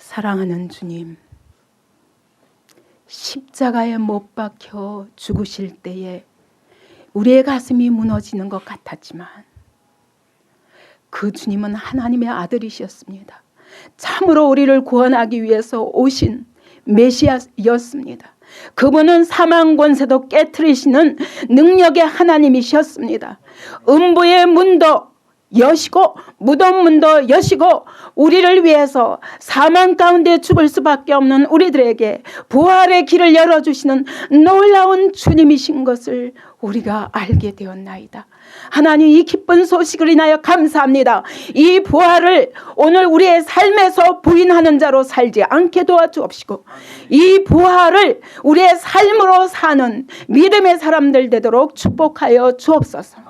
사랑하는 주님, 십자가에 못 박혀 죽으실 때에 우리의 가슴이 무너지는 것 같았지만 그 주님은 하나님의 아들이셨습니다. 참으로 우리를 구원하기 위해서 오신 메시아였습니다. 그분은 사망 권세도 깨트리시는 능력의 하나님이셨습니다. 음부의 문도 여시고 무덤 문도 여시고 우리를 위해서 사망 가운데 죽을 수밖에 없는 우리들에게 부활의 길을 열어주시는 놀라운 주님이신 것을 우리가 알게 되었나이다. 하나님, 이 기쁜 소식을 인하여 감사합니다. 이 부활을 오늘 우리의 삶에서 부인하는 자로 살지 않게 도와주옵시고 이 부활을 우리의 삶으로 사는 믿음의 사람들 되도록 축복하여 주옵소서.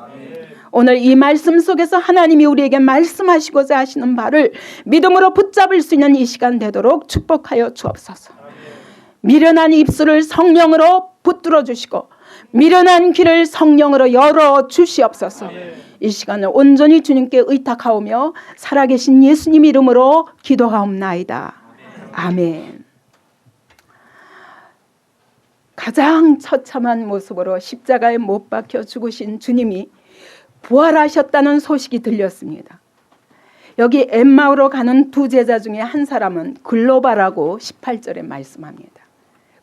오늘 이 말씀 속에서 하나님이 우리에게 말씀하시고자 하시는 바를 믿음으로 붙잡을 수 있는 이 시간 되도록 축복하여 주옵소서. 미련한 입술을 성령으로 붙들어 주시고 미련한 귀를 성령으로 열어 주시옵소서. 이 시간을 온전히 주님께 의탁하오며 살아계신 예수님 이름으로 기도하옵나이다. 아멘. 가장 처참한 모습으로 십자가에 못 박혀 죽으신 주님이 부활하셨다는 소식이 들렸습니다. 여기 엠마오로 가는 두 제자 중에 한 사람은 글로바라고 18절에 말씀합니다.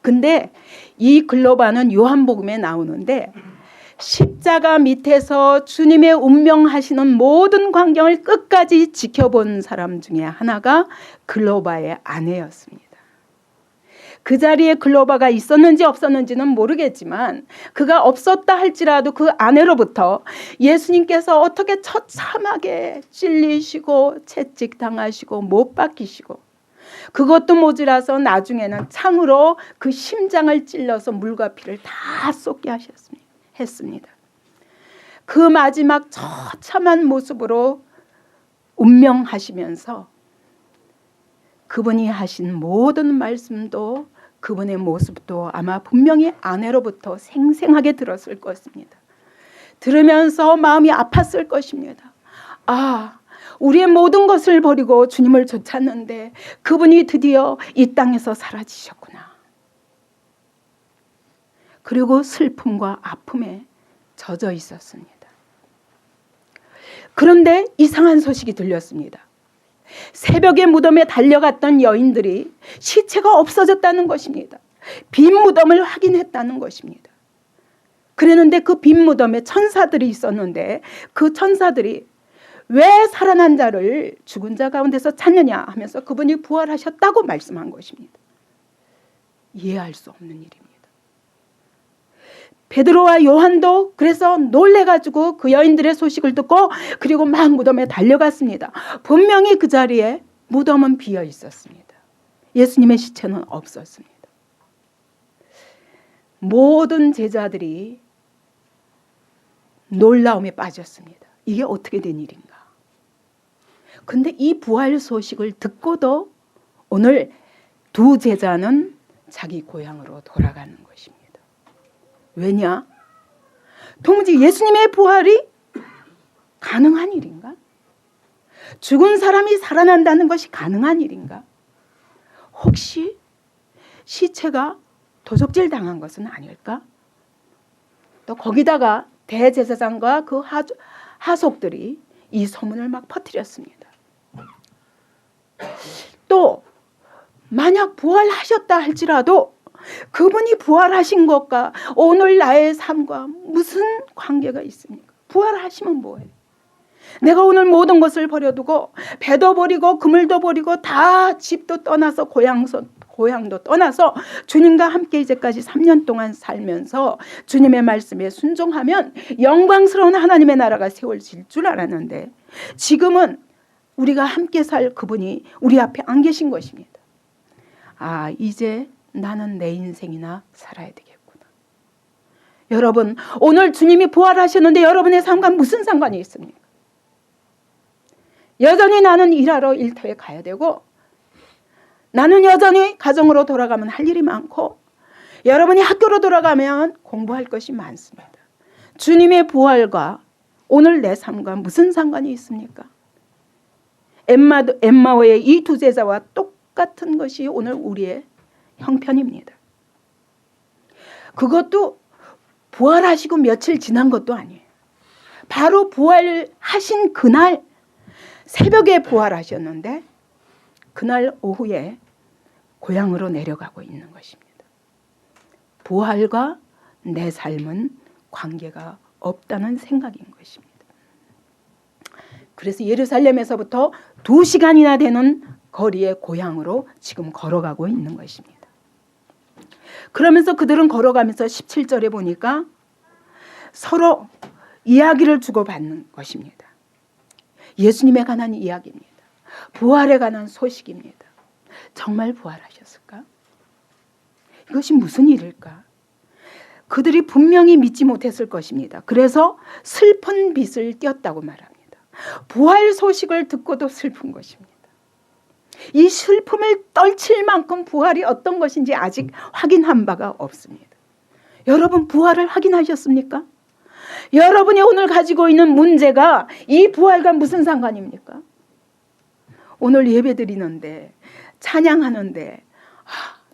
근데 이 글로바는 요한복음에 나오는데 십자가 밑에서 주님의 운명하시는 모든 광경을 끝까지 지켜본 사람 중에 하나가 글로바의 아내였습니다. 그 자리에 글로바가 있었는지 없었는지는 모르겠지만 그가 없었다 할지라도 그 아내로부터 예수님께서 어떻게 처참하게 찔리시고 채찍당하시고 못 박히시고 그것도 모자라서 나중에는 창으로 그 심장을 찔러서 물과 피를 다 쏟게 했습니다. 그 마지막 처참한 모습으로 운명하시면서 그분이 하신 모든 말씀도 그분의 모습도 아마 분명히 아내로부터 생생하게 들었을 것입니다. 들으면서 마음이 아팠을 것입니다. 아, 우리의 모든 것을 버리고 주님을 쫓았는데 그분이 드디어 이 땅에서 사라지셨구나. 그리고 슬픔과 아픔에 젖어 있었습니다. 그런데 이상한 소식이 들렸습니다. 새벽에 무덤에 달려갔던 여인들이 시체가 없어졌다는 것입니다. 빈 무덤을 확인했다는 것입니다. 그랬는데 그 빈 무덤에 천사들이 있었는데 그 천사들이 왜 살아난 자를 죽은 자 가운데서 찾느냐 하면서 그분이 부활하셨다고 말씀한 것입니다. 이해할 수 없는 일입니다. 베드로와 요한도 그래서 놀래가지고 그 여인들의 소식을 듣고 그리고 막 무덤에 달려갔습니다. 분명히 그 자리에 무덤은 비어 있었습니다. 예수님의 시체는 없었습니다. 모든 제자들이 놀라움에 빠졌습니다. 이게 어떻게 된 일인가? 근데 이 부활 소식을 듣고도 오늘 두 제자는 자기 고향으로 돌아가는 것입니다. 왜냐? 도무지 예수님의 부활이 가능한 일인가? 죽은 사람이 살아난다는 것이 가능한 일인가? 혹시 시체가 도적질 당한 것은 아닐까? 또 거기다가 대제사장과 그 하속들이 이 소문을 막 퍼뜨렸습니다. 또 만약 부활하셨다 할지라도 그분이 부활하신 것과 오늘 나의 삶과 무슨 관계가 있습니까? 부활하시면 뭐해? 내가 오늘 모든 것을 버려두고 배도 버리고 그물도 버리고 다 집도 떠나서 고향도 떠나서 주님과 함께 이제까지 3년 동안 살면서 주님의 말씀에 순종하면 영광스러운 하나님의 나라가 세워질 줄 알았는데 지금은 우리가 함께 살 그분이 우리 앞에 안 계신 것입니다. 아, 이제 나는 내 인생이나 살아야 되겠구나. 여러분, 오늘 주님이 부활하셨는데 여러분의 삶과 무슨 상관이 있습니까? 여전히 나는 일하러 일터에 가야 되고 나는 여전히 가정으로 돌아가면 할 일이 많고 여러분이 학교로 돌아가면 공부할 것이 많습니다. 주님의 부활과 오늘 내 삶과 무슨 상관이 있습니까? 엠마오의 이 두 제자와 똑같은 것이 오늘 우리의 형편입니다. 그것도 부활하시고 며칠 지난 것도 아니에요. 바로 부활하신 그날 새벽에 부활하셨는데 그날 오후에 고향으로 내려가고 있는 것입니다. 부활과 내 삶은 관계가 없다는 생각인 것입니다. 그래서 예루살렘에서부터 2시간이나 되는 거리의 고향으로 지금 걸어가고 있는 것입니다. 그러면서 그들은 걸어가면서 17절에 보니까 서로 이야기를 주고받는 것입니다. 예수님에 관한 이야기입니다. 부활에 관한 소식입니다. 정말 부활하셨을까? 이것이 무슨 일일까? 그들이 분명히 믿지 못했을 것입니다. 그래서 슬픈 빛을 띄었다고 말합니다. 부활 소식을 듣고도 슬픈 것입니다. 이 슬픔을 떨칠 만큼 부활이 어떤 것인지 아직 확인한 바가 없습니다. 여러분 부활을 확인하셨습니까? 여러분이 오늘 가지고 있는 문제가 이 부활과 무슨 상관입니까? 오늘 예배 드리는데 찬양하는데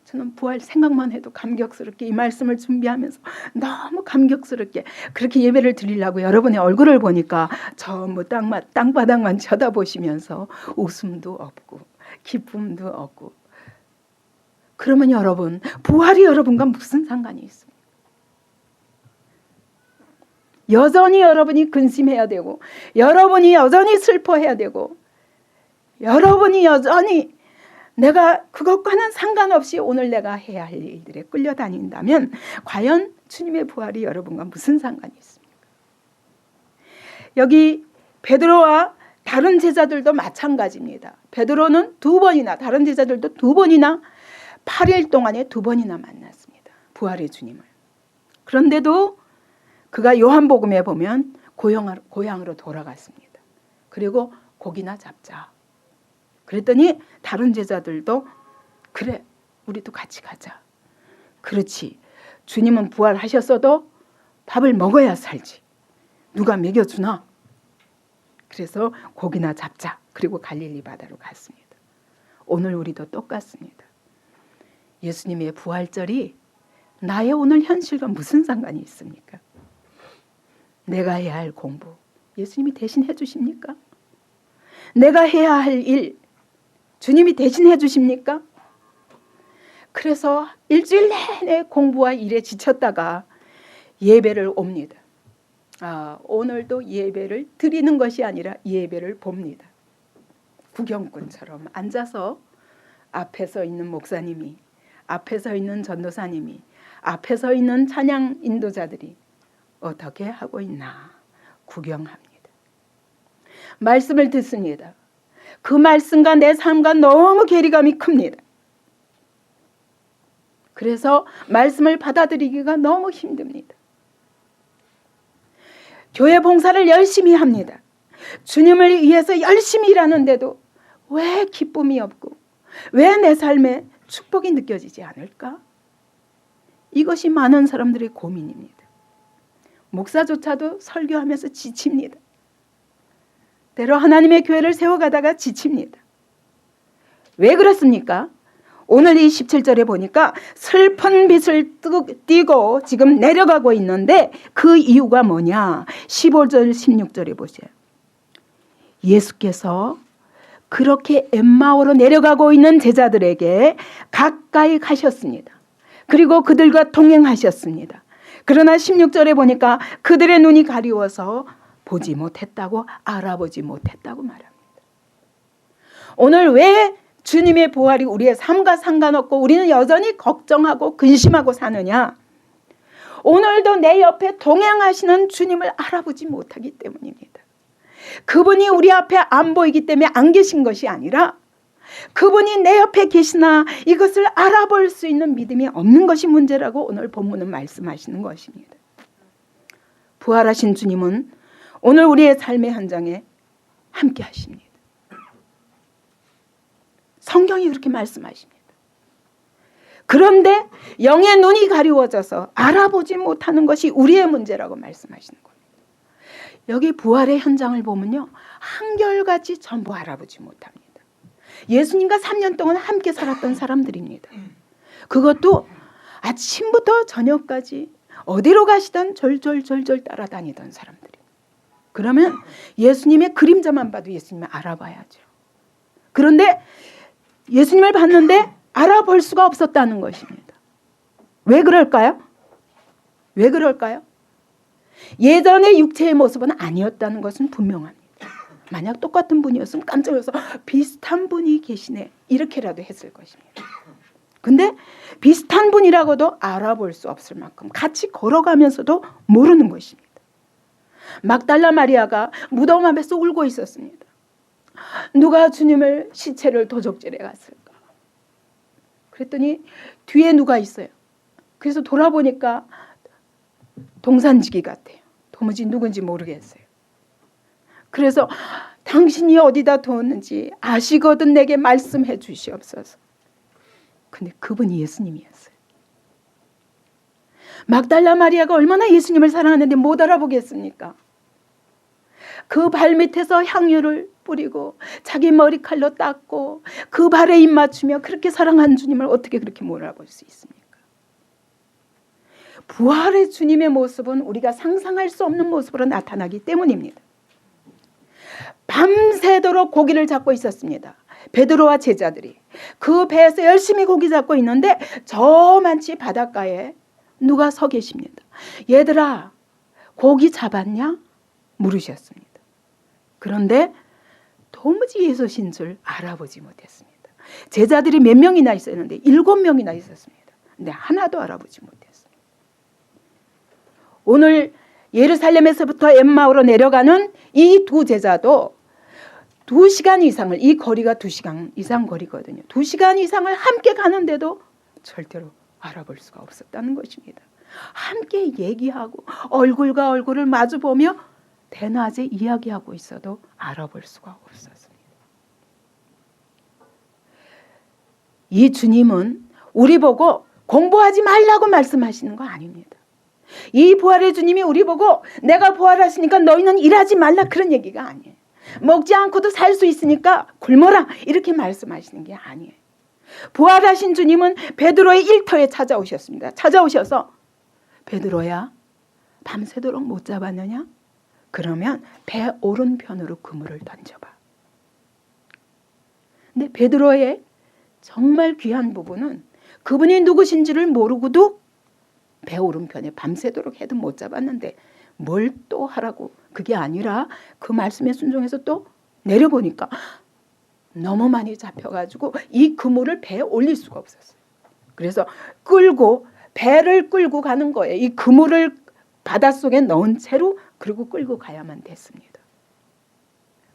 저는 부활 생각만 해도 감격스럽게 이 말씀을 준비하면서 너무 감격스럽게 그렇게 예배를 드리려고 여러분의 얼굴을 보니까 전부 땅바닥만 쳐다보시면서 웃음도 없고 기쁨도 없고 그러면 여러분 부활이 여러분과 무슨 상관이 있습니까? 여전히 여러분이 근심해야 되고 여러분이 여전히 슬퍼해야 되고 여러분이 여전히 내가 그것과는 상관없이 오늘 내가 해야 할 일들에 끌려다닌다면 과연 주님의 부활이 여러분과 무슨 상관이 있습니까? 여기 베드로와 다른 제자들도 마찬가지입니다. 베드로는 2번이나 다른 제자들도 2번이나 8일 동안에 2번이나 만났습니다. 부활의 주님을. 그런데도 그가 요한복음에 보면 고향으로 돌아갔습니다. 그리고 고기나 잡자. 그랬더니 다른 제자들도 그래 우리도 같이 가자. 그렇지 주님은 부활하셨어도 밥을 먹어야 살지. 누가 먹여주나? 그래서 고기나 잡자. 그리고 갈릴리 바다로 갔습니다. 오늘 우리도 똑같습니다. 예수님의 부활절이 나의 오늘 현실과 무슨 상관이 있습니까? 내가 해야 할 공부 예수님이 대신 해주십니까? 내가 해야 할 일 주님이 대신 해주십니까? 그래서 일주일 내내 공부와 일에 지쳤다가 예배를 옵니다. 오늘도 예배를 드리는 것이 아니라 예배를 봅니다. 구경꾼처럼 앉아서 앞에 서 있는 목사님이 앞에 서 있는 전도사님이 앞에 서 있는 찬양 인도자들이 어떻게 하고 있나 구경합니다. 말씀을 듣습니다. 그 말씀과 내 삶과 너무 괴리감이 큽니다. 그래서 말씀을 받아들이기가 너무 힘듭니다. 교회 봉사를 열심히 합니다. 주님을 위해서 열심히 일하는데도 왜 기쁨이 없고 왜 내 삶에 축복이 느껴지지 않을까? 이것이 많은 사람들의 고민입니다. 목사조차도 설교하면서 지칩니다. 때로 하나님의 교회를 세워가다가 지칩니다. 왜 그렇습니까? 오늘 이 17절에 보니까 슬픈 빛을 띠고 지금 내려가고 있는데 그 이유가 뭐냐? 15절 16절에 보세요. 예수께서 그렇게 엠마오로 내려가고 있는 제자들에게 가까이 가셨습니다. 그리고 그들과 동행하셨습니다. 그러나 16절에 보니까 그들의 눈이 가리워서 보지 못했다고 알아보지 못했다고 말합니다. 오늘 왜 주님의 부활이 우리의 삶과 상관없고 우리는 여전히 걱정하고 근심하고 사느냐? 오늘도 내 옆에 동행하시는 주님을 알아보지 못하기 때문입니다. 그분이 우리 앞에 안 보이기 때문에 안 계신 것이 아니라 그분이 내 옆에 계시나 이것을 알아볼 수 있는 믿음이 없는 것이 문제라고 오늘 본문은 말씀하시는 것입니다. 부활하신 주님은 오늘 우리의 삶의 현장에 함께 하십니다. 성경이 그렇게 말씀하십니다. 그런데 영의 눈이 가리워져서 알아보지 못하는 것이 우리의 문제라고 말씀하시는 겁니다. 여기 부활의 현장을 보면요, 한결같이 전부 알아보지 못합니다. 예수님과 3년 동안 함께 살았던 사람들입니다. 그것도 아침부터 저녁까지 어디로 가시던 절절절절 따라다니던 사람들이. 그러면 예수님의 그림자만 봐도 예수님을 알아봐야죠. 그런데 예수님을 봤는데 알아볼 수가 없었다는 것입니다. 왜 그럴까요? 왜 그럴까요? 예전의 육체의 모습은 아니었다는 것은 분명합니다. 만약 똑같은 분이었으면 깜짝 놀라서 비슷한 분이 계시네 이렇게라도 했을 것입니다. 근데 비슷한 분이라고도 알아볼 수 없을 만큼 같이 걸어가면서도 모르는 것입니다. 막달라 마리아가 무덤 앞에서 울고 있었습니다. 누가 주님을 시체를 도적질해 갔을까? 그랬더니 뒤에 누가 있어요. 그래서 돌아보니까 동산지기 같아요. 도무지 누군지 모르겠어요. 그래서 당신이 어디다 두었는지 아시거든 내게 말씀해 주시옵소서. 근데 그분이 예수님이었어요. 막달라 마리아가 얼마나 예수님을 사랑하는데 못 알아보겠습니까? 그 발밑에서 향유를 뿌리고 자기 머리칼로 닦고 그 발에 입 맞추며 그렇게 사랑한 주님을 어떻게 그렇게 못 알아볼 수 있습니까? 부활의 주님의 모습은 우리가 상상할 수 없는 모습으로 나타나기 때문입니다. 밤새도록 고기를 잡고 있었습니다. 베드로와 제자들이 그 배에서 열심히 고기 잡고 있는데 저만치 바닷가에 누가 서 계십니다. 얘들아 고기 잡았냐? 물으셨습니다. 그런데 도무지 예수신 줄 알아보지 못했습니다. 제자들이 몇 명이나 있었는데 7명이나 있었습니다. 근데 하나도 알아보지 못했습니다. 오늘 예루살렘에서부터 엠마오로 내려가는 이 두 제자도 2시간 이상을, 이 거리가 2시간 이상 거리거든요. 2시간 이상을 함께 가는데도 절대로 알아볼 수가 없었다는 것입니다. 함께 얘기하고 얼굴과 얼굴을 마주보며 대낮에 이야기하고 있어도 알아볼 수가 없었습니다. 이 주님은 우리 보고 공부하지 말라고 말씀하시는 거 아닙니다. 이 부활의 주님이 우리 보고 내가 부활하시니까 너희는 일하지 말라 그런 얘기가 아니에요. 먹지 않고도 살 수 있으니까 굶어라 이렇게 말씀하시는 게 아니에요. 부활하신 주님은 베드로의 일터에 찾아오셨습니다. 찾아오셔서 베드로야 밤새도록 못 잡았느냐? 그러면 배 오른편으로 그물을 던져봐. 근데 베드로의 정말 귀한 부분은 그분이 누구신지를 모르고도 배 오른편에 밤새도록 해도 못 잡았는데 뭘 또 하라고 그게 아니라 그 말씀에 순종해서 또 내려보니까 너무 많이 잡혀가지고 이 그물을 배에 올릴 수가 없었어요. 그래서 배를 끌고 가는 거예요. 이 그물을 바닷속에 넣은 채로 그리고 끌고 가야만 됐습니다.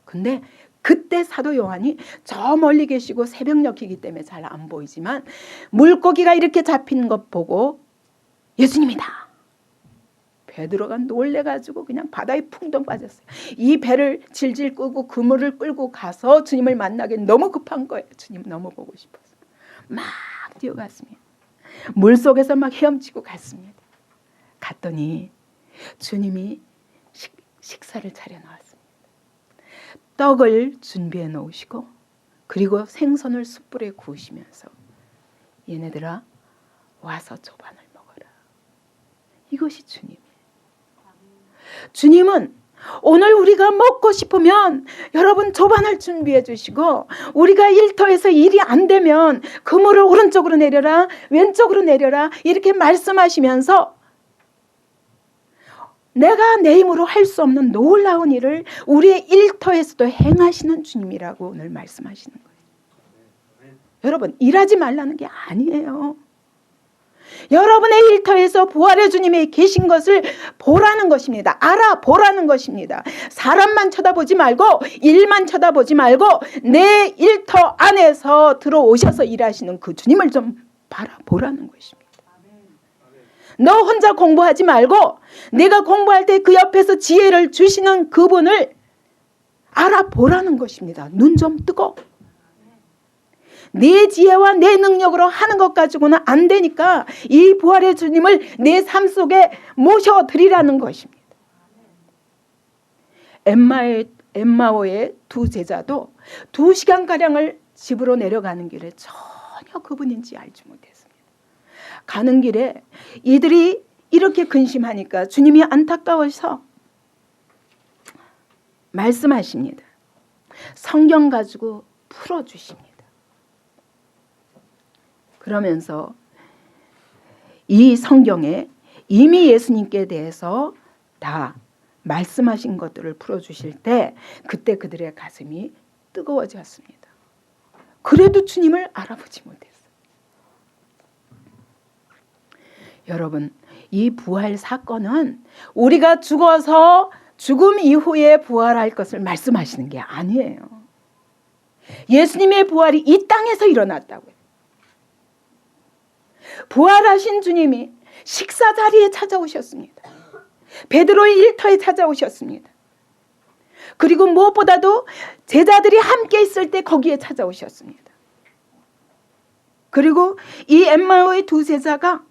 근데 그때 사도 요한이 저 멀리 계시고 새벽녘이기 때문에 잘 안 보이지만 물고기가 이렇게 잡히는 것 보고 예수님이다. 베드로가 놀래가지고 그냥 바다에 풍덩 빠졌어요. 이 배를 질질 끄고 그물을 끌고 가서 주님을 만나기 너무 급한 거예요. 주님 너무 보고 싶어서 막 뛰어갔습니다. 물속에서 막 헤엄치고 갔습니다. 갔더니 주님이 식사를 차려놓았습니다. 떡을 준비해 놓으시고 그리고 생선을 숯불에 구우시면서 얘네들아 와서 조반을 먹어라. 이것이 주님이에요. 주님은 오늘 우리가 먹고 싶으면 여러분 조반을 준비해 주시고 우리가 일터에서 일이 안 되면 그물을 오른쪽으로 내려라 왼쪽으로 내려라 이렇게 말씀하시면서 내가 내 힘으로 할 수 없는 놀라운 일을 우리의 일터에서도 행하시는 주님이라고 오늘 말씀하시는 거예요. 여러분 일하지 말라는 게 아니에요. 여러분의 일터에서 부활의 주님이 계신 것을 보라는 것입니다. 알아보라는 것입니다. 사람만 쳐다보지 말고 일만 쳐다보지 말고 내 일터 안에서 들어오셔서 일하시는 그 주님을 좀 바라보라는 것입니다. 너 혼자 공부하지 말고 내가 공부할 때 그 옆에서 지혜를 주시는 그분을 알아보라는 것입니다. 눈 좀 뜨고. 내 지혜와 내 능력으로 하는 것 가지고는 안 되니까 이 부활의 주님을 내 삶 속에 모셔드리라는 것입니다. 엠마오의 두 제자도 2시간가량을 집으로 내려가는 길에 전혀 그분인지 알지 못했습니다. 가는 길에 이들이 이렇게 근심하니까 주님이 안타까워서 말씀하십니다. 성경 가지고 풀어주십니다. 그러면서 이 성경에 이미 예수님께 대해서 다 말씀하신 것들을 풀어주실 때 그때 그들의 가슴이 뜨거워졌습니다. 그래도 주님을 알아보지 못했어요. 여러분, 이 부활 사건은 우리가 죽어서 죽음 이후에 부활할 것을 말씀하시는 게 아니에요. 예수님의 부활이 이 땅에서 일어났다고요. 부활하신 주님이 식사 자리에 찾아오셨습니다. 베드로의 일터에 찾아오셨습니다. 그리고 무엇보다도 제자들이 함께 있을 때 거기에 찾아오셨습니다. 그리고 이 엠마오의 두 제자가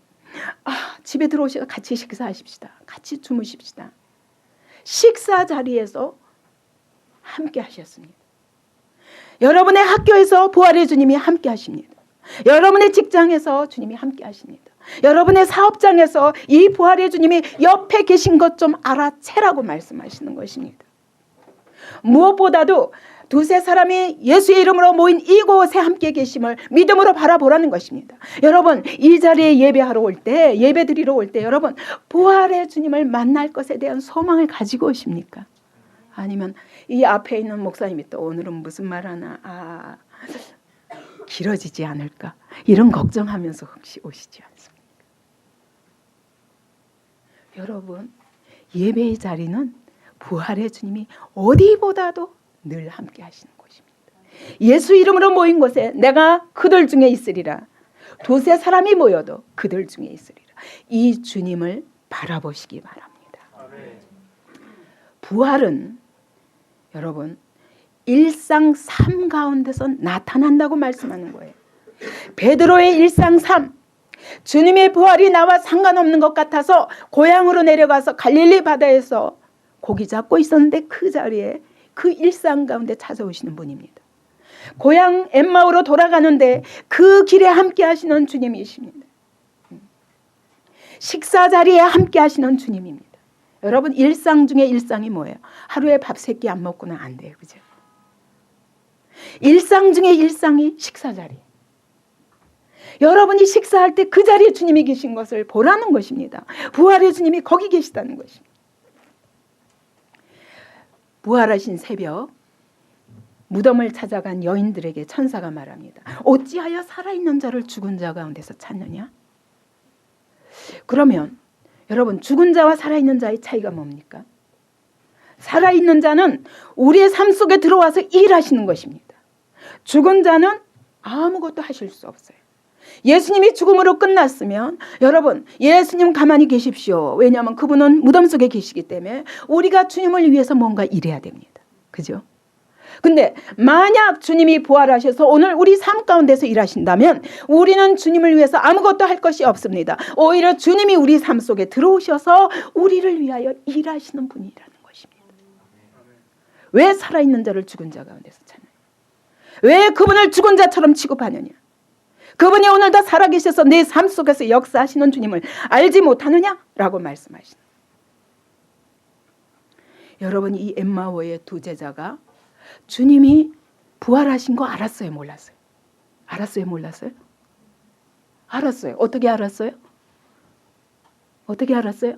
집에 들어오셔서 같이 식사하십시다. 같이 주무십시다. 식사 자리에서 함께 하셨습니다. 여러분의 학교에서 부활의 주님이 함께 하십니다. 여러분의 직장에서 주님이 함께 하십니다. 여러분의 사업장에서 이 부활의 주님이 옆에 계신 것 좀 알아채라고 말씀하시는 것입니다. 무엇보다도 두세 사람이 예수의 이름으로 모인 이곳에 함께 계심을 믿음으로 바라보라는 것입니다. 여러분, 이 자리에 예배하러 올 때, 예배 드리러 올 때 여러분 부활의 주님을 만날 것에 대한 소망을 가지고 오십니까? 아니면 이 앞에 있는 목사님이 또 오늘은 무슨 말 하나 길어지지 않을까 이런 걱정하면서 혹시 오시지 않습니까? 여러분, 예배의 자리는 부활의 주님이 어디보다도 늘 함께 하시는 곳입니다. 예수 이름으로 모인 곳에 내가 그들 중에 있으리라. 두세 사람이 모여도 그들 중에 있으리라. 이 주님을 바라보시기 바랍니다. 부활은 여러분 일상 삶 가운데서 나타난다고 말씀하는 거예요. 베드로의 일상 삶, 주님의 부활이 나와 상관없는 것 같아서 고향으로 내려가서 갈릴리 바다에서 고기 잡고 있었는데 그 자리에 그 일상 가운데 찾아오시는 분입니다. 고향 엠마오로 돌아가는데 그 길에 함께 하시는 주님이십니다. 식사 자리에 함께 하시는 주님입니다. 여러분, 일상 중에 일상이 뭐예요? 하루에 밥 3끼 안 먹고는 안 돼요. 그죠? 일상 중에 일상이 식사 자리. 여러분이 식사할 때 그 자리에 주님이 계신 것을 보라는 것입니다. 부활의 주님이 거기 계시다는 것입니다. 부활하신 새벽 무덤을 찾아간 여인들에게 천사가 말합니다. 어찌하여 살아있는 자를 죽은 자 가운데서 찾느냐? 그러면 여러분, 죽은 자와 살아있는 자의 차이가 뭡니까? 살아있는 자는 우리의 삶 속에 들어와서 일하시는 것입니다. 죽은 자는 아무것도 하실 수 없어요. 예수님이 죽음으로 끝났으면 여러분, 예수님 가만히 계십시오. 왜냐하면 그분은 무덤 속에 계시기 때문에 우리가 주님을 위해서 뭔가 일해야 됩니다. 그죠? 근데 만약 주님이 부활하셔서 오늘 우리 삶 가운데서 일하신다면 우리는 주님을 위해서 아무것도 할 것이 없습니다. 오히려 주님이 우리 삶 속에 들어오셔서 우리를 위하여 일하시는 분이라는 것입니다. 왜 살아있는 자를 죽은 자 가운데서 찾느냐? 왜 그분을 죽은 자처럼 취급하느냐? 그분이 오늘도 살아계셔서 내 삶 속에서 역사하시는 주님을 알지 못하느냐라고 말씀하시는. 여러분, 이 엠마오의 두 제자가 주님이 부활하신 거 알았어요, 몰랐어요? 알았어요, 몰랐어요? 알았어요. 어떻게 알았어요? 어떻게 알았어요?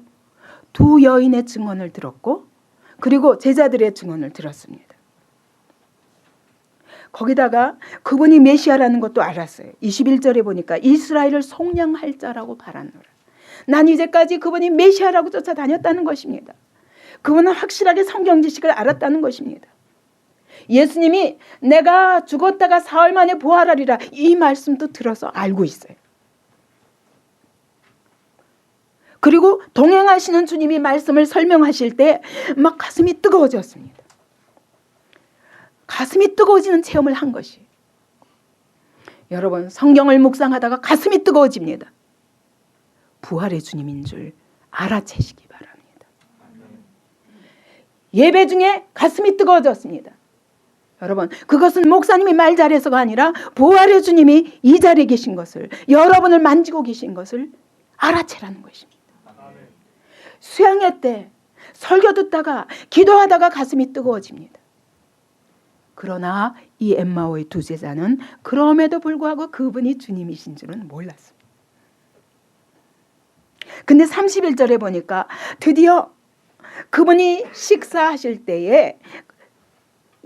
두 여인의 증언을 들었고 그리고 제자들의 증언을 들었습니다. 거기다가 그분이 메시아라는 것도 알았어요. 21절에 보니까 이스라엘을 속량할 자라고 바라노라. 난 이제까지 그분이 메시아라고 쫓아다녔다는 것입니다. 그분은 확실하게 성경 지식을 알았다는 것입니다. 예수님이 내가 죽었다가 사흘 만에 부활하리라 이 말씀도 들어서 알고 있어요. 그리고 동행하시는 주님이 말씀을 설명하실 때 막 가슴이 뜨거워졌습니다. 가슴이 뜨거워지는 체험을 한 것이. 여러분, 성경을 묵상하다가 가슴이 뜨거워집니다. 부활의 주님인 줄 알아채시기 바랍니다. 예배 중에 가슴이 뜨거워졌습니다. 여러분, 그것은 목사님이 말 잘해서가 아니라 부활의 주님이 이 자리에 계신 것을, 여러분을 만지고 계신 것을 알아채라는 것입니다. 수양회 때 설교 듣다가 기도하다가 가슴이 뜨거워집니다. 그러나 이 엠마오의 두 제자는 그럼에도 불구하고 그분이 주님이신 줄은 몰랐습니다. 근데 31절에 보니까 드디어 그분이 식사하실 때에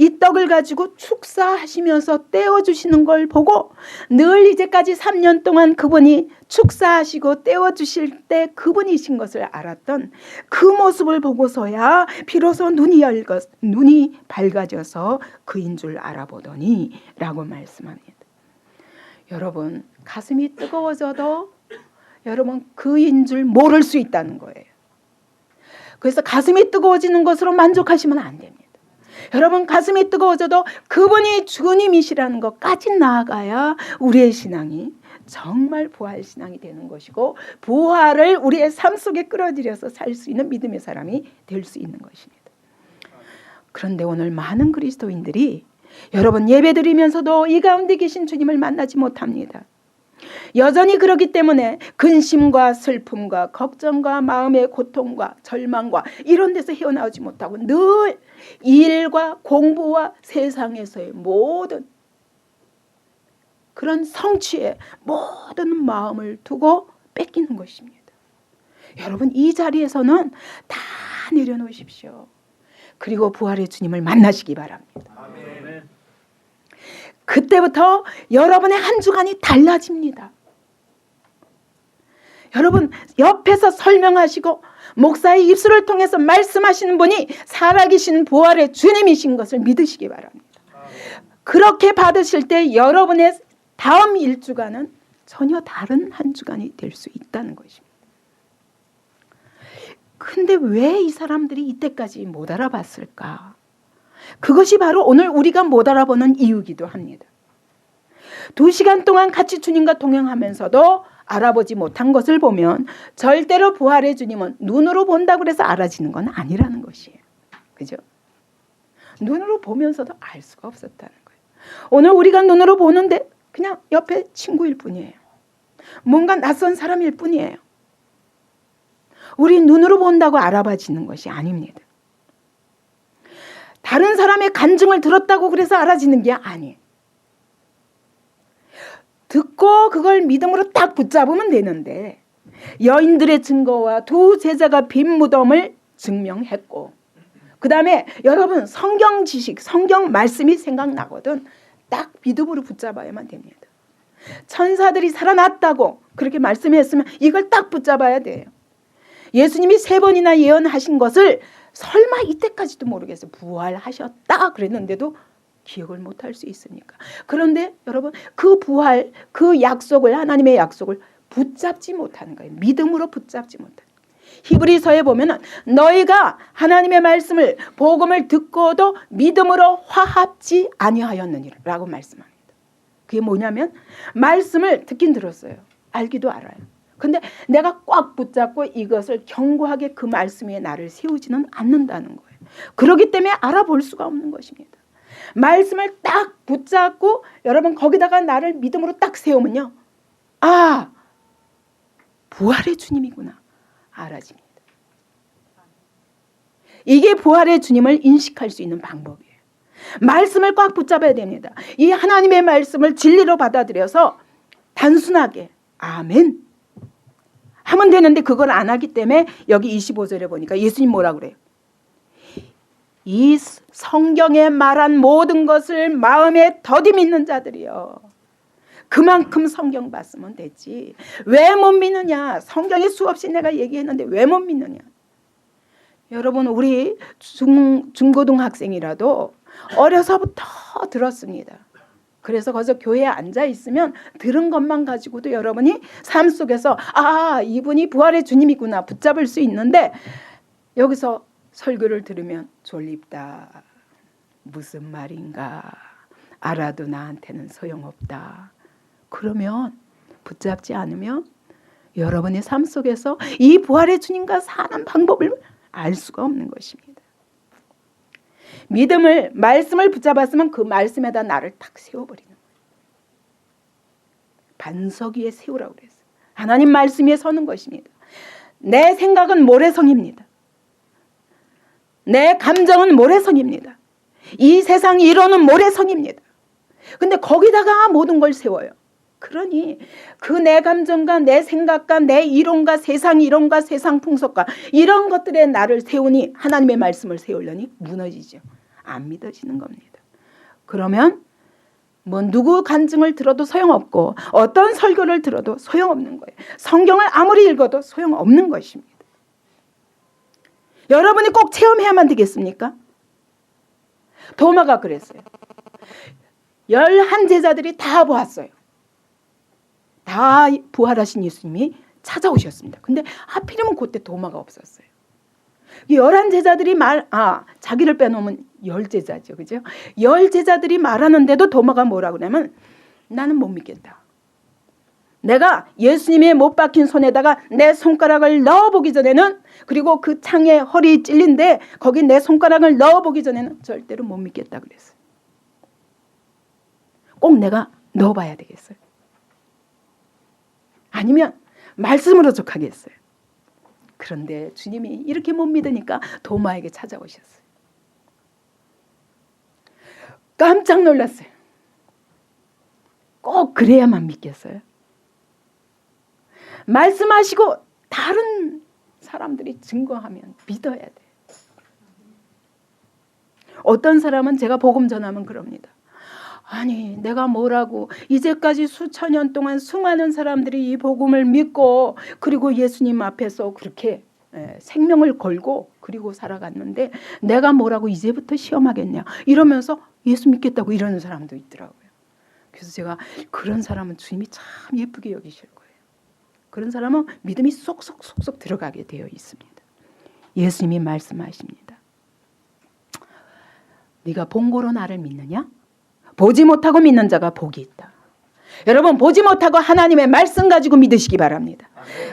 이 떡을 가지고 축사하시면서 떼어주시는 걸 보고, 늘 이제까지 3년 동안 그분이 축사하시고 떼어주실 때 그분이신 것을 알았던 그 모습을 보고서야 비로소 눈이 밝아져서 그인 줄 알아보더니 라고 말씀합니다. 여러분, 가슴이 뜨거워져도 여러분 그인 줄 모를 수 있다는 거예요. 그래서 가슴이 뜨거워지는 것으로 만족하시면 안 됩니다. 여러분, 가슴이 뜨거워져도 그분이 주님이시라는 것까지 나아가야 우리의 신앙이 정말 부활 신앙이 되는 것이고, 부활을 우리의 삶 속에 끌어들여서 살 수 있는 믿음의 사람이 될 수 있는 것입니다. 그런데 오늘 많은 그리스도인들이 여러분 예배드리면서도 이 가운데 계신 주님을 만나지 못합니다. 여전히 그렇기 때문에 근심과 슬픔과 걱정과 마음의 고통과 절망과 이런 데서 헤어나오지 못하고 늘 일과 공부와 세상에서의 모든 그런 성취에 모든 마음을 두고 뺏기는 것입니다. 여러분, 이 자리에서는 다 내려놓으십시오. 그리고 부활의 주님을 만나시기 바랍니다. 아멘. 그때부터 여러분의 한 주간이 달라집니다. 여러분, 옆에서 설명하시고 목사의 입술을 통해서 말씀하시는 분이 살아계신 부활의 주님이신 것을 믿으시기 바랍니다. 그렇게 받으실 때 여러분의 다음 일주간은 전혀 다른 한 주간이 될 수 있다는 것입니다. 근데 왜 이 사람들이 이때까지 못 알아봤을까? 그것이 바로 오늘 우리가 못 알아보는 이유이기도 합니다. 2시간 동안 같이 주님과 동행하면서도 알아보지 못한 것을 보면 절대로 부활의 주님은 눈으로 본다고 해서 알아지는 건 아니라는 것이에요. 그죠? 눈으로 보면서도 알 수가 없었다는 거예요. 오늘 우리가 눈으로 보는데 그냥 옆에 친구일 뿐이에요. 뭔가 낯선 사람일 뿐이에요. 우리 눈으로 본다고 알아봐지는 것이 아닙니다. 다른 사람의 간증을 들었다고 그래서 알아지는 게 아니에요. 듣고 그걸 믿음으로 딱 붙잡으면 되는데, 여인들의 증거와 두 제자가 빈 무덤을 증명했고, 그 다음에 여러분 성경 지식, 성경 말씀이 생각나거든 딱 믿음으로 붙잡아야만 됩니다. 천사들이 살아났다고 그렇게 말씀했으면 이걸 딱 붙잡아야 돼요. 예수님이 3번이나 예언하신 것을 설마 이때까지도 모르겠어요. 부활하셨다 그랬는데도 기억을 못할 수 있으니까. 그런데 여러분, 그 부활, 그 약속을, 하나님의 약속을 붙잡지 못하는 거예요. 믿음으로 붙잡지 못하는 거예요. 히브리서에 보면은 너희가 하나님의 말씀을, 복음을 듣고도 믿음으로 화합지 아니하였느니라고 말씀합니다. 그게 뭐냐면 말씀을 듣긴 들었어요. 알기도 알아요. 근데 내가 꽉 붙잡고 이것을 견고하게 그 말씀 위에 나를 세우지는 않는다는 거예요. 그렇기 때문에 알아볼 수가 없는 것입니다. 말씀을 딱 붙잡고 여러분 거기다가 나를 믿음으로 딱 세우면요, 아, 부활의 주님이구나 알아집니다. 이게 부활의 주님을 인식할 수 있는 방법이에요. 말씀을 꽉 붙잡아야 됩니다. 이 하나님의 말씀을 진리로 받아들여서 단순하게 아멘 하면 되는데 그걸 안 하기 때문에 여기 25절에 보니까 예수님 뭐라 그래요? 이 성경에 말한 모든 것을 마음에 더디 믿는 자들이요. 그만큼 성경 봤으면 됐지. 왜 못 믿느냐? 성경에 수없이 내가 얘기했는데 왜 못 믿느냐? 여러분, 우리 중고등학생이라도 어려서부터 들었습니다. 그래서 거기서 교회에 앉아 있으면 들은 것만 가지고도 여러분이 삶 속에서 아, 이분이 부활의 주님이구나 붙잡을 수 있는데, 여기서 설교를 들으면 졸립다, 무슨 말인가, 알아도 나한테는 소용없다, 그러면 붙잡지 않으면 여러분의 삶 속에서 이 부활의 주님과 사는 방법을 알 수가 없는 것입니다. 믿음을, 말씀을 붙잡았으면 그 말씀에다 나를 탁 세워버리는 거예요. 반석 위에 세우라고 그랬어요. 하나님 말씀 위에 서는 것입니다. 내 생각은 모래성입니다. 내 감정은 모래성입니다. 이 세상 이론은 모래성입니다. 근데 거기다가 모든 걸 세워요. 그러니 그 내 감정과 내 생각과 내 이론과 세상 이론과 세상 풍속과 이런 것들에 나를 세우니 하나님의 말씀을 세우려니 무너지죠. 안 믿어지는 겁니다. 그러면 뭐 누구 간증을 들어도 소용없고 어떤 설교를 들어도 소용없는 거예요. 성경을 아무리 읽어도 소용없는 것입니다. 여러분이 꼭 체험해야만 되겠습니까? 도마가 그랬어요. 11제자들이 다 보았어요. 다 부활하신 예수님이 찾아오셨습니다. 근데 하필이면 그때 도마가 없었어요. 11제자들이 자기를 빼놓으면 10제자죠. 그죠? 10제자들이 말하는데도 도마가 뭐라고 그러냐면 나는 못 믿겠다. 내가 예수님의 못 박힌 손에다가 내 손가락을 넣어보기 전에는, 그리고 그 창에 허리 찔린데 거기 내 손가락을 넣어보기 전에는 절대로 못 믿겠다 그랬어요. 꼭 내가 넣어봐야 되겠어요. 아니면 말씀으로 족하겠어요. 그런데 주님이 이렇게 못 믿으니까 도마에게 찾아오셨어요. 깜짝 놀랐어요. 꼭 그래야만 믿겠어요. 말씀하시고 다른 사람들이 증거하면 믿어야 돼요. 어떤 사람은 제가 복음 전하면 그럽니다. 아니 내가 뭐라고 이제까지 수천 년 동안 수많은 사람들이 이 복음을 믿고 그리고 예수님 앞에서 그렇게 생명을 걸고 그리고 살아갔는데 내가 뭐라고 이제부터 시험하겠냐 이러면서 예수 믿겠다고 이러는 사람도 있더라고요. 그래서 제가 그런 사람은 주님이 참 예쁘게 여기실 거예요. 그런 사람은 믿음이 쏙쏙 들어가게 되어 있습니다. 예수님이 말씀하십니다. 네가 본고로 나를 믿느냐? 보지 못하고 믿는 자가 복이 있다. 여러분 보지 못하고 하나님의 말씀 가지고 믿으시기 바랍니다.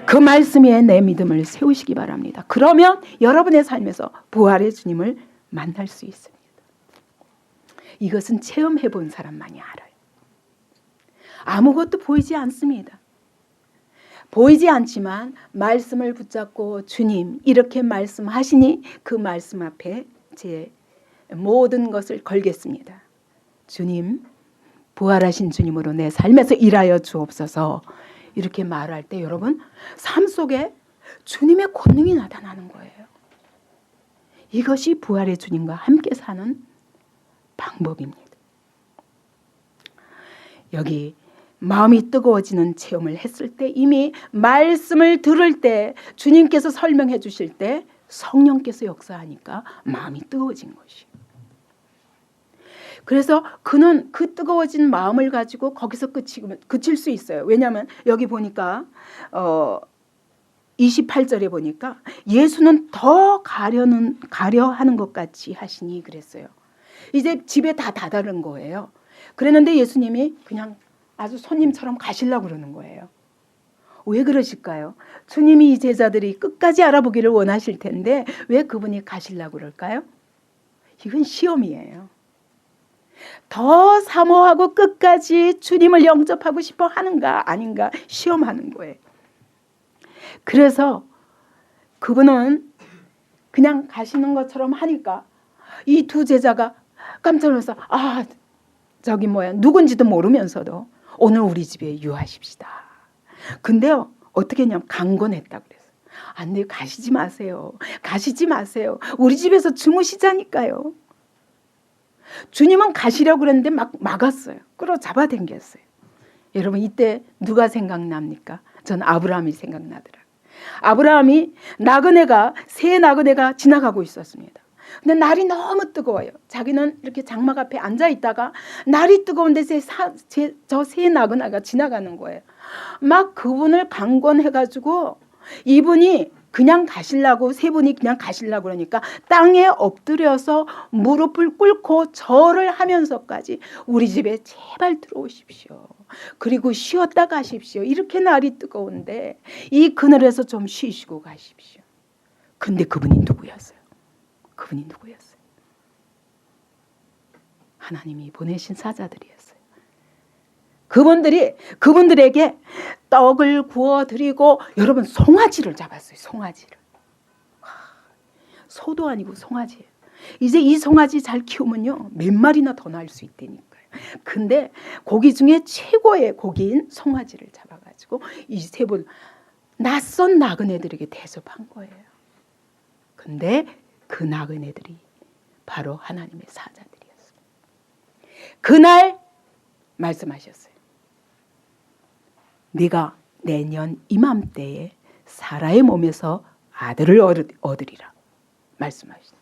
그 말씀 위에 내 믿음을 세우시기 바랍니다. 그러면 여러분의 삶에서 부활의 주님을 만날 수 있습니다. 이것은 체험해 본 사람만이 알아요. 아무것도 보이지 않습니다. 보이지 않지만 말씀을 붙잡고 주님 이렇게 말씀하시니 그 말씀 앞에 제 모든 것을 걸겠습니다. 주님, 부활하신 주님으로 내 삶에서 일하여 주옵소서. 이렇게 말할 때 여러분 삶 속에 주님의 권능이 나타나는 거예요. 이것이 부활의 주님과 함께 사는 방법입니다. 여기 마음이 뜨거워지는 체험을 했을 때 이미 말씀을 들을 때 주님께서 설명해 주실 때 성령께서 역사하니까 마음이 뜨거워진 것이에요. 그래서 그는 그 뜨거워진 마음을 가지고 거기서 그칠 수 있어요. 왜냐하면 여기 보니까 28절에 보니까 예수는 더 가려 하는 것 같이 하시니 그랬어요. 이제 집에 다 다다른 거예요. 그랬는데 예수님이 그냥 아주 손님처럼 가시려고 그러는 거예요. 왜 그러실까요? 주님이 이 제자들이 끝까지 알아보기를 원하실 텐데 왜 그분이 가시려고 그럴까요? 이건 시험이에요. 더 사모하고 끝까지 주님을 영접하고 싶어 하는가 아닌가 시험하는 거예요. 그래서 그분은 그냥 가시는 것처럼 하니까 이 두 제자가 깜짝 놀라서 저기 누군지도 모르면서도 오늘 우리 집에 유하십시다. 근데요 어떻게 했냐면 강권했다고 그랬어요. 안 돼요. 가시지 마세요. 가시지 마세요. 우리 집에서 주무시자니까요. 주님은 가시려고 그랬는데 막 막았어요. 끌어잡아 당겼어요. 여러분 이때 누가 생각납니까? 전 아브라함이 생각나더라고요. 아브라함이 새 나그네가 지나가고 있었습니다. 근데 날이 너무 뜨거워요. 자기는 이렇게 장막 앞에 앉아 있다가 날이 뜨거운데 저 새 나그네가 지나가는 거예요. 막 그분을 강권해가지고 이분이 그냥 가시려고 세 분이 그냥 가시려고 그러니까 땅에 엎드려서 무릎을 꿇고 절을 하면서까지 우리 집에 제발 들어오십시오. 그리고 쉬었다 가십시오. 이렇게 날이 뜨거운데 이 그늘에서 좀 쉬시고 가십시오. 근데 그분이 누구였어요? 그분이 누구였어요? 하나님이 보내신 사자들이었어요. 그분들에게 떡을 구워드리고 여러분 송아지를 잡았어요. 송아지를. 소도 아니고 송아지예요. 이제 이 송아지 잘 키우면요 몇 마리나 더 낳을 수 있다니까요. 근데 고기 중에 최고의 고기인 송아지를 잡아가지고 이 세 분 낯선 나그네들에게 대접한 거예요. 근데 그 나그네들이 바로 하나님의 사자들이었어요. 그날 말씀하셨어요. 네가 내년 이맘때에 사라의 몸에서 아들을 얻으리라 말씀하셨어요.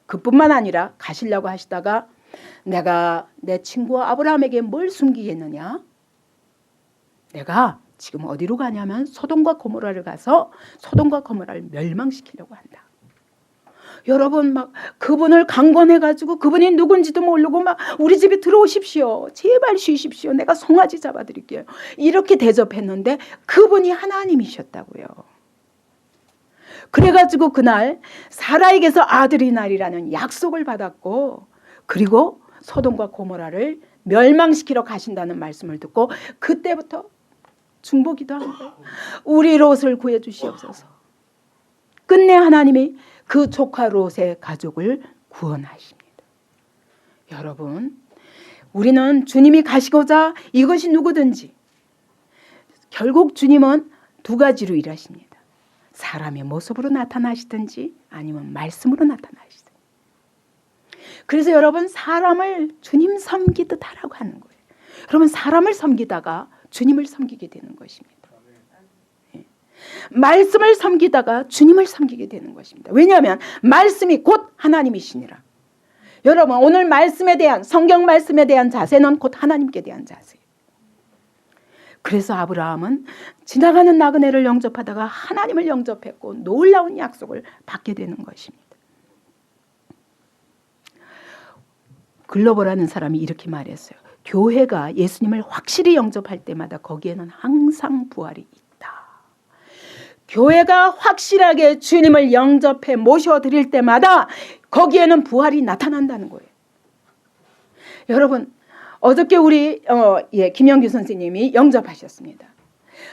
그뿐만 아니라 가시려고 하시다가 내가 내 친구 아브라함에게 뭘 숨기겠느냐? 내가 지금 어디로 가냐면 소돔과 고모라를 가서 소돔과 고모라를 멸망시키려고 한다. 여러분 막 그분을 강권해가지고 그분이 누군지도 모르고 막 우리 집에 들어오십시오. 제발 쉬십시오. 내가 송아지 잡아드릴게요. 이렇게 대접했는데 그분이 하나님이셨다고요. 그래가지고 그날 사라에게서 아들이 나리라는 약속을 받았고 그리고 소돔과 고모라를 멸망시키러 가신다는 말씀을 듣고 그때부터 중보기도 한 거예요. 우리 롯을 구해주시옵소서. 끝내 하나님이 그 조카 롯의 가족을 구원하십니다. 여러분 우리는 주님이 가시고자 이것이 누구든지 결국 주님은 두 가지로 일하십니다. 사람의 모습으로 나타나시든지 아니면 말씀으로 나타나시든지. 그래서 여러분 사람을 주님 섬기듯 하라고 하는 거예요. 여러분 사람을 섬기다가 주님을 섬기게 되는 것입니다. 말씀을 섬기다가 주님을 섬기게 되는 것입니다. 왜냐하면 말씀이 곧 하나님이시니라. 여러분 오늘 말씀에 대한 성경 말씀에 대한 자세는 곧 하나님께 대한 자세예요. 그래서 아브라함은 지나가는 나그네를 영접하다가 하나님을 영접했고 놀라운 약속을 받게 되는 것입니다. 글로벌하는 사람이 이렇게 말했어요. 교회가 예수님을 확실히 영접할 때마다 거기에는 항상 부활이 있다. 교회가 확실하게 주님을 영접해 모셔드릴 때마다 거기에는 부활이 나타난다는 거예요. 여러분 어저께 우리 김영규 선생님이 영접하셨습니다.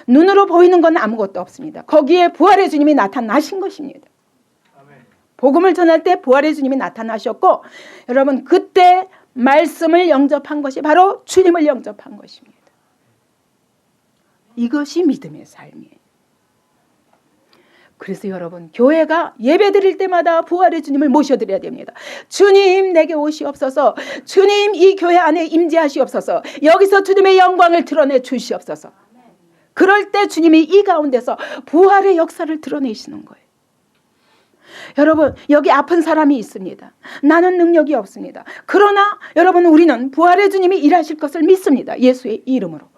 눈으로 보이는 건 아무것도 없습니다. 거기에 부활의 주님이 나타나신 것입니다. 복음을 전할 때 부활의 주님이 나타나셨고 여러분 그때 말씀을 영접한 것이 바로 주님을 영접한 것입니다. 이것이 믿음의 삶이에요. 그래서 여러분 교회가 예배 드릴 때마다 부활의 주님을 모셔드려야 됩니다. 주님 내게 오시옵소서. 주님 이 교회 안에 임재하시옵소서. 여기서 주님의 영광을 드러내 주시옵소서. 그럴 때 주님이 이 가운데서 부활의 역사를 드러내시는 거예요. 여러분 여기 아픈 사람이 있습니다. 나는 능력이 없습니다. 그러나 여러분 우리는 부활의 주님이 일하실 것을 믿습니다. 예수의 이름으로.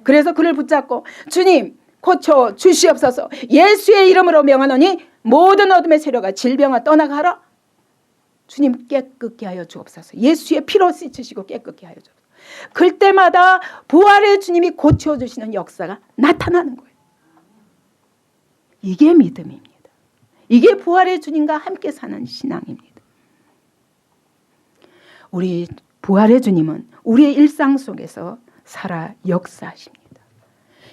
그래서 그를 붙잡고 주님 고쳐 주시옵소서. 예수의 이름으로 명하노니 모든 어둠의 세력아 질병아 떠나가라. 주님 깨끗게 하여 주옵소서. 예수의 피로 씻으시고 깨끗게 하여 주옵소서. 그때마다 부활의 주님이 고쳐주시는 역사가 나타나는 거예요. 이게 믿음입니다. 이게 부활의 주님과 함께 사는 신앙입니다. 우리 부활의 주님은 우리의 일상 속에서 살아 역사하십니다.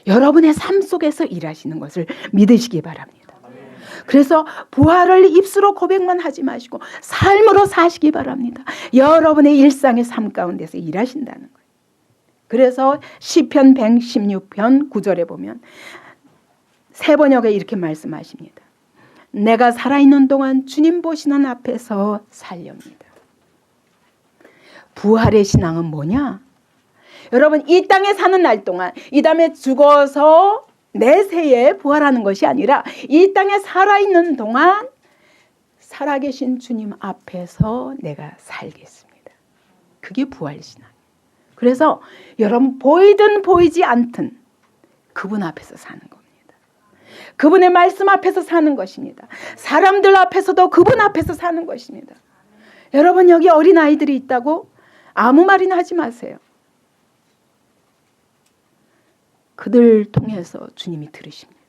여러분의 삶 속에서 일하시는 것을 믿으시기 바랍니다. 그래서 부활을 입술로 고백만 하지 마시고 삶으로 사시기 바랍니다. 여러분의 일상의 삶 가운데서 일하신다는 거예요. 그래서 시편 116편 9절에 보면 새 번역에 이렇게 말씀하십니다. 내가 살아있는 동안 주님 보시는 앞에서 살렵니다. 부활의 신앙은 뭐냐? 여러분 이 땅에 사는 날 동안 이 다음에 죽어서 내세에 부활하는 것이 아니라 이 땅에 살아있는 동안 살아계신 주님 앞에서 내가 살겠습니다. 그게 부활신앙. 그래서 여러분 보이든 보이지 않든 그분 앞에서 사는 겁니다. 그분의 말씀 앞에서 사는 것입니다. 사람들 앞에서도 그분 앞에서 사는 것입니다. 여러분 여기 어린아이들이 있다고 아무 말이나 하지 마세요. 그들 통해서 주님이 들으십니다.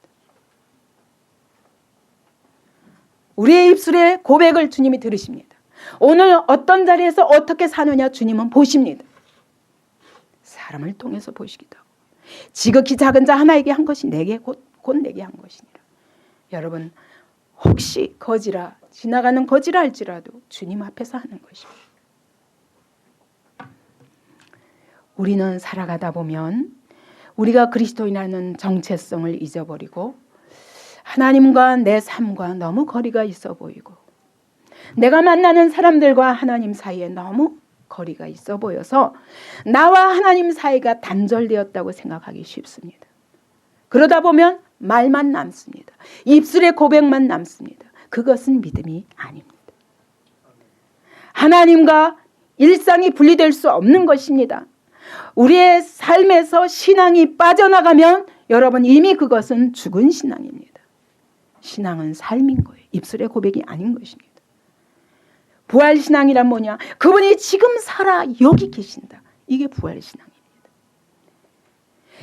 우리의 입술의 고백을 주님이 들으십니다. 오늘 어떤 자리에서 어떻게 사느냐 주님은 보십니다. 사람을 통해서 보시기도 하고 지극히 작은 자 하나에게 한 것이 내게 곧 내게 한 것이니라. 여러분 혹시 거지라 지나가는 거지라 할지라도 주님 앞에서 하는 것입니다. 우리는 살아가다 보면 우리가 그리스도인이라는 정체성을 잊어버리고 하나님과 내 삶과 너무 거리가 있어 보이고 내가 만나는 사람들과 하나님 사이에 너무 거리가 있어 보여서 나와 하나님 사이가 단절되었다고 생각하기 쉽습니다. 그러다 보면 말만 남습니다. 입술의 고백만 남습니다. 그것은 믿음이 아닙니다. 하나님과 일상이 분리될 수 없는 것입니다. 우리의 삶에서 신앙이 빠져나가면 여러분 이미 그것은 죽은 신앙입니다. 신앙은 삶인 거예요. 입술의 고백이 아닌 것입니다. 부활신앙이란 뭐냐? 그분이 지금 살아 여기 계신다. 이게 부활신앙입니다.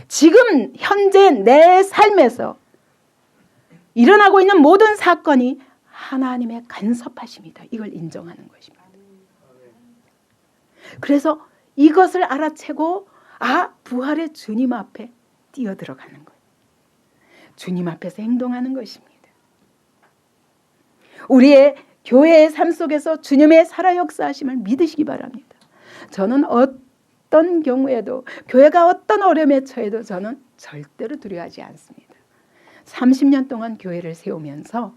지금 현재 내 삶에서 일어나고 있는 모든 사건이 하나님의 간섭하심이다. 이걸 인정하는 것입니다. 그래서 이것을 알아채고 부활의 주님 앞에 뛰어들어가는 거예요. 주님 앞에서 행동하는 것입니다. 우리의 교회의 삶 속에서 주님의 살아 역사하심을 믿으시기 바랍니다. 저는 어떤 경우에도 교회가 어떤 어려움에 처해도 저는 절대로 두려워하지 않습니다. 30년 동안 교회를 세우면서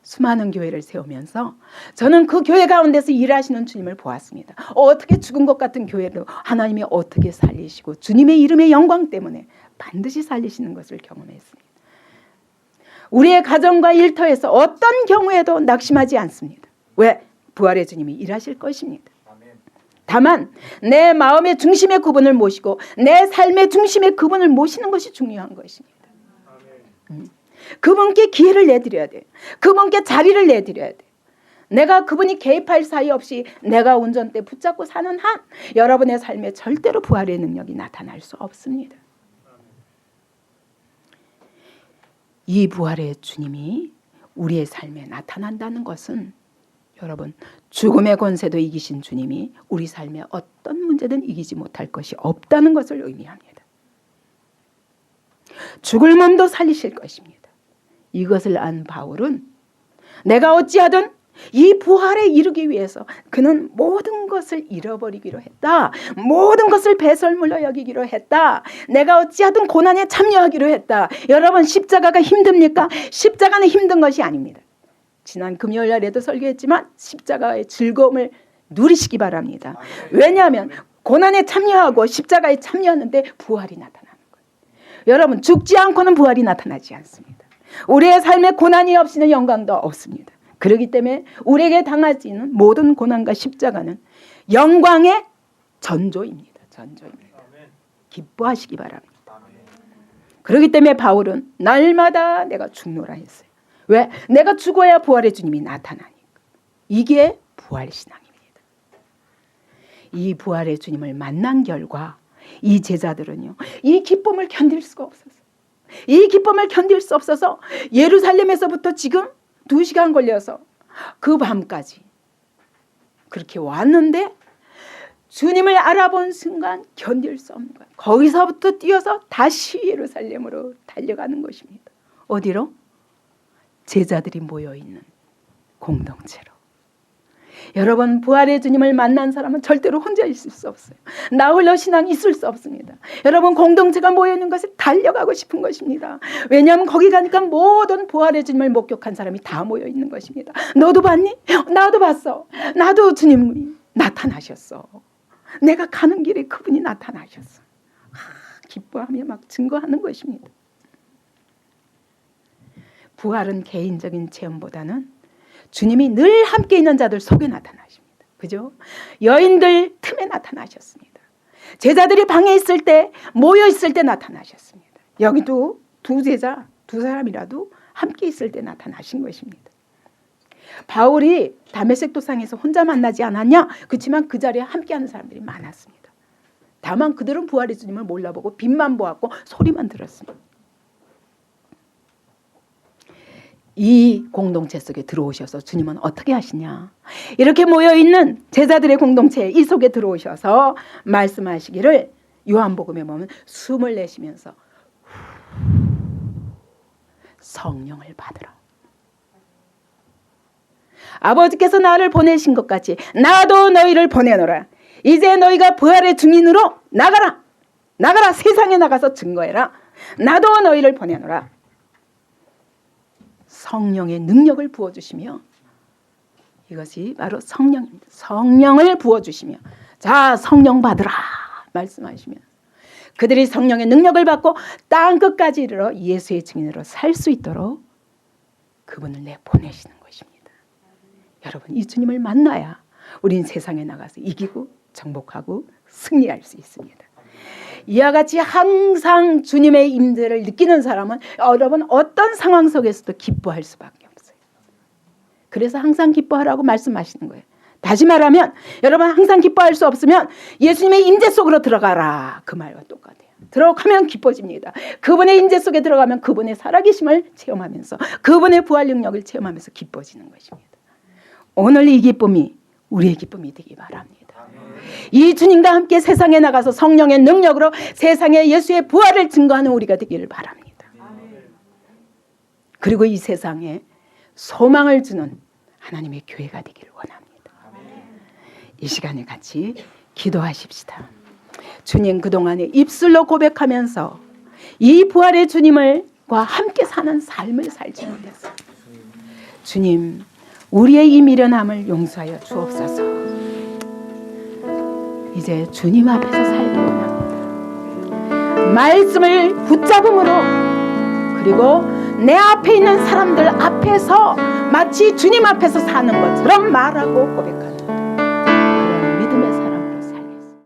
수많은 교회를 세우면서 저는 그 교회 가운데서 일하시는 주님을 보았습니다. 어떻게 죽은 것 같은 교회도 하나님이 어떻게 살리시고 주님의 이름의 영광 때문에 반드시 살리시는 것을 경험했습니다. 우리의 가정과 일터에서 어떤 경우에도 낙심하지 않습니다. 왜? 부활의 주님이 일하실 것입니다. 다만 내 마음의 중심의 그분을 모시고 내 삶의 중심의 그분을 모시는 것이 중요한 것입니다. 그분께 기회를 내드려야 돼. 그분께 자리를 내드려야 돼. 내가 그분이 개입할 사이 없이 내가 운전대 붙잡고 사는 한 여러분의 삶에 절대로 부활의 능력이 나타날 수 없습니다. 이 부활의 주님이 우리의 삶에 나타난다는 것은 여러분 죽음의 권세도 이기신 주님이 우리 삶에 어떤 문제든 이기지 못할 것이 없다는 것을 의미합니다. 죽을 몸도 살리실 것입니다. 이것을 안 바울은 내가 어찌하든 이 부활에 이르기 위해서 그는 모든 것을 잃어버리기로 했다. 모든 것을 배설물로 여기기로 했다. 내가 어찌하든 고난에 참여하기로 했다. 여러분 십자가가 힘듭니까? 십자가는 힘든 것이 아닙니다. 지난 금요일날에도 설교했지만 십자가의 즐거움을 누리시기 바랍니다. 왜냐하면 고난에 참여하고 십자가에 참여하는데 부활이 나타나는 거예요. 여러분 죽지 않고는 부활이 나타나지 않습니다. 우리의 삶에 고난이 없이는 영광도 없습니다. 그렇기 때문에 우리에게 당하지는 모든 고난과 십자가는 영광의 전조입니다. 전조입니다. 기뻐하시기 바랍니다. 그렇기 때문에 바울은 날마다 내가 죽노라 했어요. 왜? 내가 죽어야 부활의 주님이 나타나니까. 이게 부활신앙입니다. 이 부활의 주님을 만난 결과 이 제자들은요. 이 기쁨을 견딜 수가 없었어요. 이 기쁨을 견딜 수 없어서 예루살렘에서부터 지금 2시간 걸려서 그 밤까지 그렇게 왔는데 주님을 알아본 순간 견딜 수 없는 거예요. 거기서부터 뛰어서 다시 예루살렘으로 달려가는 것입니다. 어디로? 제자들이 모여있는 공동체로. 여러분 부활의 주님을 만난 사람은 절대로 혼자 있을 수 없어요. 나 홀로 신앙이 있을 수 없습니다. 여러분 공동체가 모여있는 것에 달려가고 싶은 것입니다. 왜냐하면 거기 가니까 모든 부활의 주님을 목격한 사람이 다 모여있는 것입니다. 너도 봤니? 나도 봤어. 나도 주님이 나타나셨어. 내가 가는 길에 그분이 나타나셨어. 기뻐하며 막 증거하는 것입니다. 부활은 개인적인 체험보다는 주님이 늘 함께 있는 자들 속에 나타나십니다. 그죠? 여인들 틈에 나타나셨습니다. 제자들이 방에 있을 때 모여 있을 때 나타나셨습니다. 여기도 두 제자 두 사람이라도 함께 있을 때 나타나신 것입니다. 바울이 다메섹 도상에서 혼자 만나지 않았냐? 그렇지만 그 자리에 함께하는 사람들이 많았습니다. 다만 그들은 부활의 주님을 몰라보고 빛만 보았고 소리만 들었습니다. 이 공동체 속에 들어오셔서 주님은 어떻게 하시냐? 이렇게 모여있는 제자들의 공동체 이 속에 들어오셔서 말씀하시기를 요한복음에 보면 숨을 내쉬면서 성령을 받으라. 아버지께서 나를 보내신 것 같이 나도 너희를 보내노라. 이제 너희가 부활의 증인으로 나가라. 나가라. 세상에 나가서 증거해라. 나도 너희를 보내노라. 성령의 능력을 부어주시며, 이것이 바로 성령입니다. 성령을 부어주시며, 자 성령 받으라 말씀하시며, 그들이 성령의 능력을 받고 땅끝까지 이르러 예수의 증인으로 살 수 있도록 그분을 내보내시는 것입니다. 여러분, 이 주님을 만나야 우린 세상에 나가서 이기고 정복하고 승리할 수 있습니다. 이와 같이 항상 주님의 임재를 느끼는 사람은 여러분 어떤 상황 속에서도 기뻐할 수밖에 없어요. 그래서 항상 기뻐하라고 말씀하시는 거예요. 다시 말하면 여러분 항상 기뻐할 수 없으면 예수님의 임재 속으로 들어가라, 그 말과 똑같아요. 들어가면 기뻐집니다. 그분의 임재 속에 들어가면 그분의 살아계심을 체험하면서 그분의 부활 능력을 체험하면서 기뻐지는 것입니다. 오늘 이 기쁨이 우리의 기쁨이 되기 바랍니다. 이 주님과 함께 세상에 나가서 성령의 능력으로 세상에 예수의 부활을 증거하는 우리가 되기를 바랍니다. 그리고 이 세상에 소망을 주는 하나님의 교회가 되기를 원합니다. 이 시간에 같이 기도하십시다. 주님, 그동안에 입술로 고백하면서 이 부활의 주님과 함께 사는 삶을 살지 못했어요. 주님, 우리의 이 미련함을 용서하여 주옵소서. 이제 주님 앞에서 살기 원합니다. 말씀을 붙잡음으로, 그리고 내 앞에 있는 사람들 앞에서 마치 주님 앞에서 사는 것처럼 말하고 고백하는